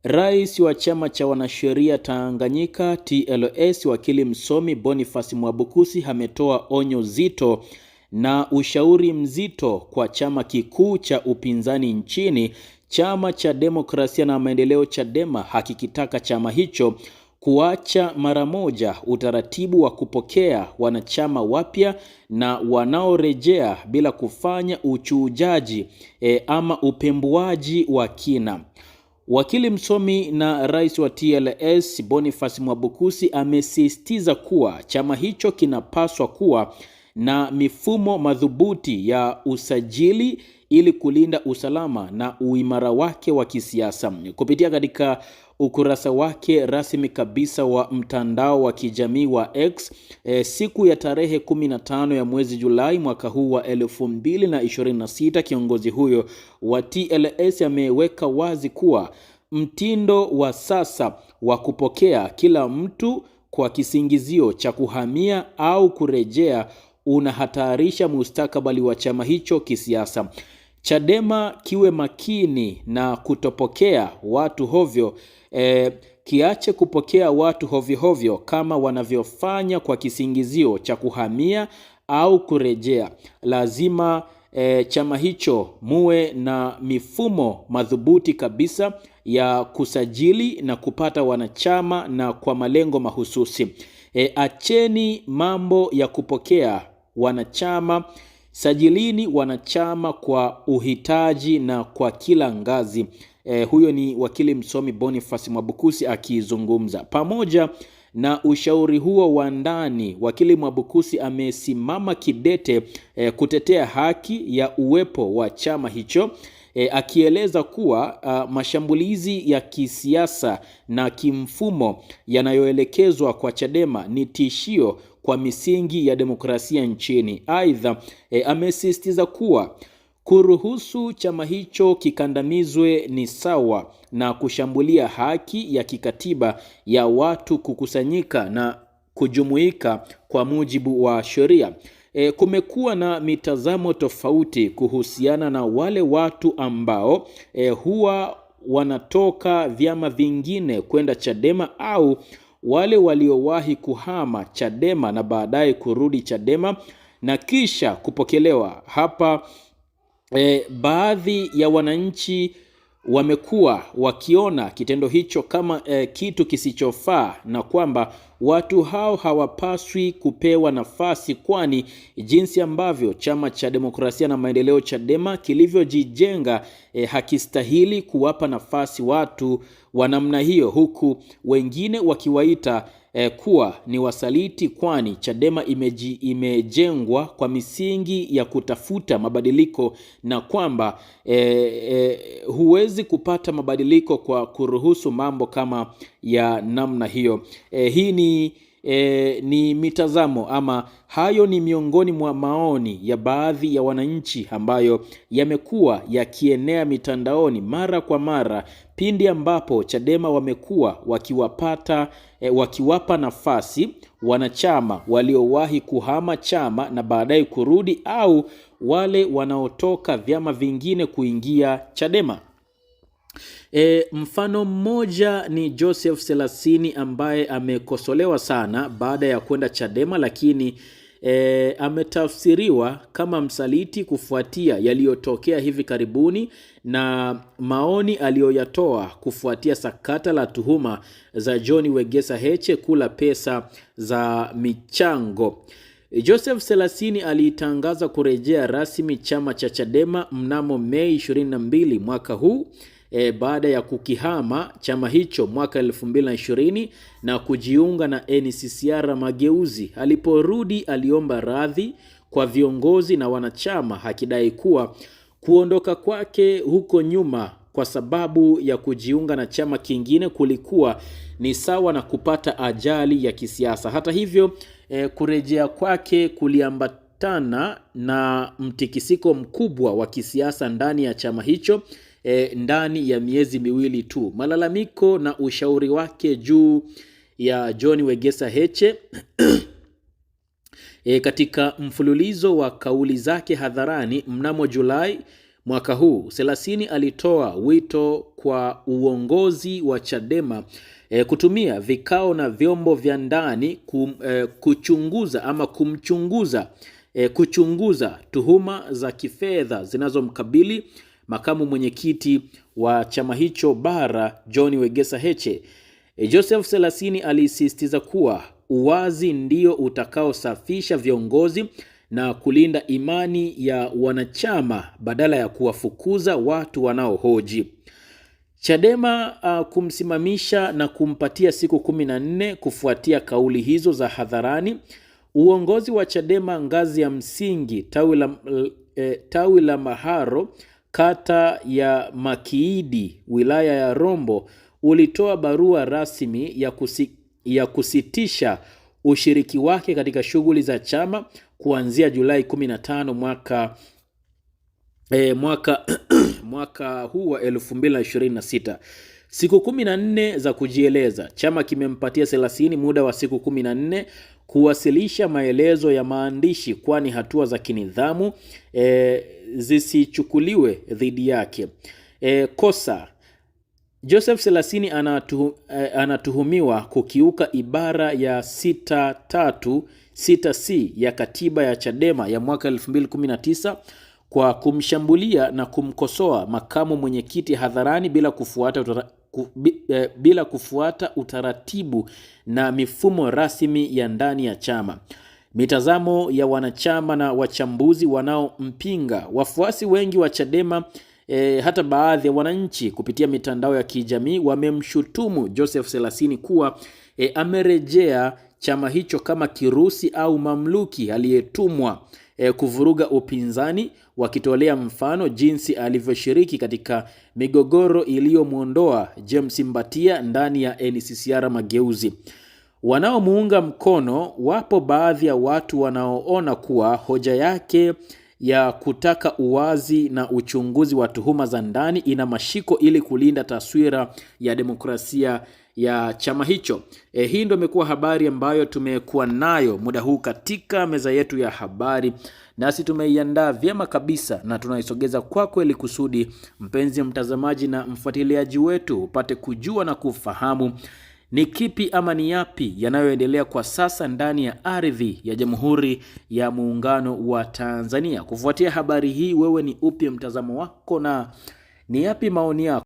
Rais wa chama cha wanasheria Tanganyika TLS wakili msomi Boniface Mwabukusi ametoa onyo zito na ushauri mzito kwa chama kikuu cha upinzani nchini, chama cha demokrasia na maendeleo Chadema, hakikitaka chama hicho kuacha mara moja utaratibu wa kupokea wanachama wapya na wanaorejea bila kufanya uchujaji ama upembuaji wa kina. Wakili msomi na rais wa TLS Boniface Mwabukusi amesisitiza kuwa chama hicho kinapaswa kuwa na mifumo madhubuti ya usajili ili kulinda usalama na uimara wake wa kisiasa. Kupitia katika ukurasa wake rasmi kabisa wa mtandao wa kijamii wa X, siku ya tarehe 15 ya mwezi Julai mwaka huu wa 2026, kiongozi huyo wa TLS ameweka wazi kuwa mtindo wa sasa wa kupokea kila mtu kwa kisingizio cha kuhamia au kurejea unahatarisha mustakabali wa chama hicho kisiasa. Chadema kiwe makini na kutopokea watu hovyo, kiache kupokea watu hovyo kama wanavyofanya kwa kisingizio cha kuhamia au kurejea. Lazima chama hicho muwe na mifumo madhubuti kabisa ya kusajili na kupata wanachama na kwa malengo mahususi. Acheni mambo ya kupokea wanachama, sajilini wanachama kwa uhitaji na kwa kila ngazi. Huyo ni wakili msomi Boniface Mwabukusi akizungumza. Pamoja na ushauri huo wa ndani, wakili Mwabukusi amesimama kidete kutetea haki ya uwepo wa chama hicho, akieleza kuwa mashambulizi ya kisiasa na kimfumo yanayoelekezwa kwa Chadema ni tishio kwa misingi ya demokrasia nchini. Aidha, amesisitiza kuwa kuruhusu chama hicho kikandamizwe ni sawa na kushambulia haki ya kikatiba ya watu kukusanyika na kujumuika kwa mujibu wa sheria. Kumekuwa na mitazamo tofauti kuhusiana na wale watu ambao huwa wanatoka vyama vingine kwenda Chadema au wale waliowahi kuhama Chadema na baadaye kurudi Chadema na kisha kupokelewa hapa. Baadhi ya wananchi wamekuwa wakiona kitendo hicho kama kitu kisichofaa na kwamba watu hao hawapaswi kupewa nafasi, kwani jinsi ambavyo chama cha demokrasia na maendeleo Chadema kilivyojijenga hakistahili kuwapa nafasi watu wa namna hiyo, huku wengine wakiwaita kuwa ni wasaliti, kwani Chadema imejengwa kwa misingi ya kutafuta mabadiliko na kwamba huwezi kupata mabadiliko kwa kuruhusu mambo kama ya namna hiyo. Hii ni mitazamo ama hayo ni miongoni mwa maoni ya baadhi ya wananchi ambayo yamekuwa yakienea mitandaoni mara kwa mara pindi ambapo Chadema wamekuwa wakiwapa nafasi wanachama waliowahi kuhama chama na baadaye kurudi au wale wanaotoka vyama vingine kuingia Chadema. Mfano mmoja ni Joseph Selasini ambaye amekosolewa sana baada ya kwenda Chadema, lakini ametafsiriwa kama msaliti kufuatia yaliyotokea hivi karibuni na maoni aliyoyatoa kufuatia sakata la tuhuma za John Wegesa Heche kula pesa za michango. Joseph Selasini alitangaza kurejea rasmi chama cha Chadema mnamo Mei 22 mwaka huu baada ya kukihama chama hicho mwaka 2020 na kujiunga na NCCR Mageuzi. Aliporudi aliomba radhi kwa viongozi na wanachama, akidai kuwa kuondoka kwake huko nyuma kwa sababu ya kujiunga na chama kingine kulikuwa ni sawa na kupata ajali ya kisiasa. Hata hivyo, kurejea kwake kuliambatana na mtikisiko mkubwa wa kisiasa ndani ya chama hicho ndani ya miezi miwili tu. Malalamiko na ushauri wake juu ya John Wegesa Heche katika mfululizo wa kauli zake hadharani mnamo Julai mwaka huu, Selasini alitoa wito kwa uongozi wa Chadema kutumia vikao na vyombo vya ndani kuchunguza tuhuma za kifedha zinazomkabili makamu mwenyekiti wa chama hicho bara John Wegesa Heche. Joseph Selasini alisisitiza kuwa uwazi ndio utakaosafisha viongozi na kulinda imani ya wanachama badala ya kuwafukuza watu wanaohoji. Chadema kumsimamisha na kumpatia siku 14 kufuatia kauli hizo za hadharani. Uongozi wa Chadema ngazi ya msingi tawi la Maharo, kata ya Makiidi, wilaya ya Rombo, ulitoa barua rasmi ya kusitisha ushiriki wake katika shughuli za chama kuanzia Julai 15 mwaka huu wa 2026. Siku 14 za kujieleza. Chama kimempatia Selasini muda wa siku 14 kuwasilisha maelezo ya maandishi, kwani hatua za kinidhamu zisichukuliwe dhidi yake. Kosa: Joseph Selasini anatuhumiwa kukiuka ibara ya 636C ya katiba ya Chadema ya mwaka 2019 kwa kumshambulia na kumkosoa makamu mwenyekiti hadharani bila kufuata utaratibu na mifumo rasmi ya ndani ya chama. Mitazamo ya wanachama na wachambuzi wanaompinga. Wafuasi wengi wa Chadema, hata baadhi ya wananchi kupitia mitandao ya kijamii, wamemshutumu Joseph Selasini kuwa amerejea chama hicho kama kirusi au mamluki aliyetumwa kuvuruga upinzani, wakitolea mfano jinsi alivyoshiriki katika migogoro iliyomwondoa James Mbatia ndani ya NCCR Mageuzi. Wanaomuunga mkono, wapo baadhi ya watu wanaoona kuwa hoja yake ya kutaka uwazi na uchunguzi wa tuhuma za ndani ina mashiko ili kulinda taswira ya demokrasia ya chama hicho. Hii ndio imekuwa habari ambayo tumekuwa nayo muda huu katika meza yetu ya habari, nasi tumeiandaa vyema kabisa na tunaisogeza kwako ili kusudi mpenzi mtazamaji na mfuatiliaji wetu upate kujua na kufahamu ni kipi ama ni yapi yanayoendelea kwa sasa ndani ya ardhi ya Jamhuri ya Muungano wa Tanzania. Kufuatia habari hii, wewe ni upi mtazamo wako na ni yapi maoni yako?